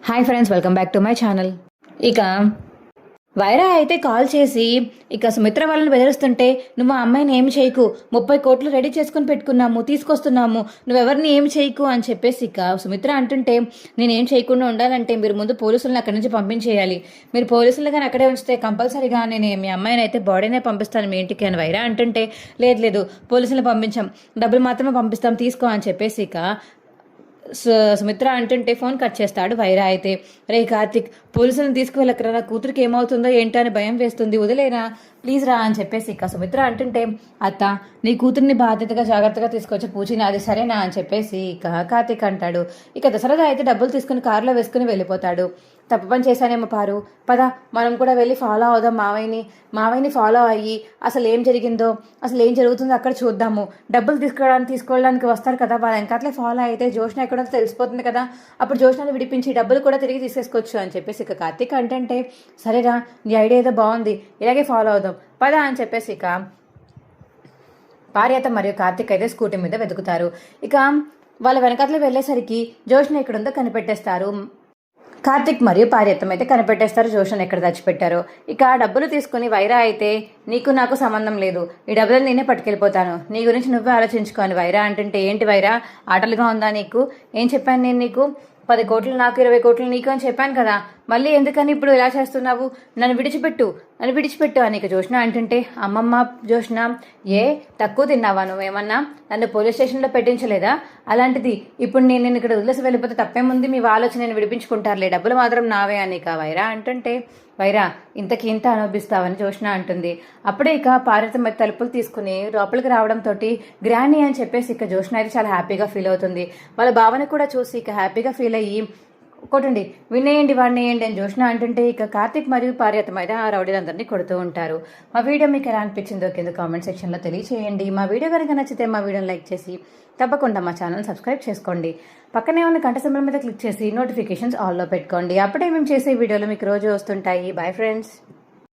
Hi friends, welcome back to my channel. ఇక వైరా అయితే call చేసి ఇక సుమిత్ర వాళ్ళని బెదిరిస్తుంటే, నువ్వు ఆ అమ్మాయిని ఏమి చేయకు, 30 కోట్లు రెడీ చేసుకుని పెట్టుకున్నాము, తీసుకొస్తున్నాము, నువ్వెవరిని ఏమి చేయకు అని చెప్పేసి ఇక సుమిత్ర అంటుంటే, నేనేం చేయకుండా ఉండాలంటే మీరు ముందు పోలీసులను అక్కడి నుంచి పంపించేయాలి, మీరు పోలీసులు కానీ అక్కడే ఉంచితే కంపల్సరీగా నేను మీ అమ్మాయిని అయితే బాడీనే పంపిస్తాను మీ ఇంటికి అని వైరా అంటుంటే, లేదు పోలీసులను పంపించాం, డబ్బులు మాత్రమే పంపిస్తాం, తీసుకో అని చెప్పేసి ఇక సుమిత్ర అంటుంటే ఫోన్ కట్ చేస్తాడు వైరా అయితే. రే కార్తిక్, పోలీసులను తీసుకువెళ్ళకరా, నా కూతురికి ఏమవుతుందో ఏంటో అని భయం వేస్తుంది, వదిలేరా ప్లీజ్ రా అని చెప్పేసి ఇక సుమిత్ర అంటుంటే, అత్త నీ కూతుర్ని బాధ్యతగా జాగ్రత్తగా తీసుకొచ్చి పూచిని, అది సరేనా అని చెప్పేసి ఇక కార్తిక్ అంటాడు. ఇక దసరా అయితే డబ్బులు తీసుకుని కారులో వేసుకుని వెళ్ళిపోతాడు. తప్పు పని చేశానేమో పారు, పద మనం కూడా వెళ్ళి ఫాలో అవుదాం మావయ్యని ఫాలో అయ్యి అసలు ఏం జరిగిందో, అసలు ఏం జరుగుతుందో అక్కడ చూద్దాము, డబ్బులు తీసుకోవడానికి వస్తారు కదా, వాళ్ళ వెనకాట్లే ఫాలో అయితే జోష్న ఎక్కడో తెలిసిపోతుంది కదా, అప్పుడు జోష్నని విడిపించి డబ్బులు కూడా తిరిగి తీసేసుకోవచ్చు అని చెప్పేసి ఇక కార్తీక్ అంటే, సరేరా నీ ఐడియా ఏదో బాగుంది, ఇలాగే ఫాలో అవుదాం పద అని చెప్పేసి ఇక పార్యత మరియు కార్తీక్ అయితే స్కూటీ మీద వెతుకుతారు. ఇక వాళ్ళ వెనకాతలో వెళ్ళేసరికి జోష్న ఎక్కడుందో కనిపెట్టేస్తారు. కార్తిక్ మరియు పార్యత్తం అయితే కనిపెట్టేస్తారు జోషన్ ఎక్కడ దాచిపెట్టారో. ఇక డబ్బులు తీసుకుని వైరా అయితే, నీకు నాకు సంబంధం లేదు, ఈ డబ్బులను నేనే పట్టుకెళ్ళిపోతాను, నీ గురించి నువ్వే ఆలోచించుకోని వైరా అంటుంటే, ఏంటి వైరా ఆటలుగా ఉందా నీకు, ఏం చెప్పాను నేను నీకు, 10 కోట్లు నాకు 20 కోట్లు నీకు అని చెప్పాను కదా, మళ్ళీ ఎందుకని ఇప్పుడు ఇలా చేస్తున్నావు, నన్ను విడిచిపెట్టు అని ఇక జోష్న అంటుంటే, అమ్మమ్మ జోష్న, ఏ తక్కువ తిన్నావా నువ్వేమన్నా, నన్ను పోలీస్ స్టేషన్లో పెట్టించలేదా, అలాంటిది ఇప్పుడు నేను ఇక్కడ వదిలేసి వెళ్ళిపోతే తప్పేముంది, మీ ఆలోచన నేను విడిపించుకుంటారులే, డబ్బులు మాత్రం నావే అని ఇక వైరా అంటుంటే, వైరా ఇంత అనుభవిస్తావని జోష్న అంటుంది. అప్పుడే ఇక పార్వతం మీద తలుపులు తీసుకుని లోపలికి రావడంతో గ్రానీ అని చెప్పేసి ఇక జోష్న అయితే చాలా హ్యాపీగా ఫీల్ అవుతుంది. వాళ్ళ భావన కూడా చూసి ఇక హ్యాపీగా ఫీల్ అయ్యి, కొట్టండి వినేయండి వాడినేయండి అని జోష్న అంటుంటే, ఇక కార్తిక్ మరియు పార్వతం అయితే ఆ రౌడీలందరినీ కొడుతూ ఉంటారు. మా వీడియో మీకు ఎలా అనిపించిందో కింద కామెంట్ సెక్షన్లో తెలియచేయండి. మా వీడియో కనుక నచ్చితే మా వీడియోని లైక్ చేసి తప్పకుండా మా ఛానల్ సబ్స్క్రైబ్ చేసుకోండి. పక్కనే ఉన్న గంట సింబల్ మీద క్లిక్ చేసి నోటిఫికేషన్స్ ఆల్లో పెట్టుకోండి. అప్పుడే మేము చేసే వీడియోలు మీకు రోజు వస్తుంటాయి. Boy friends.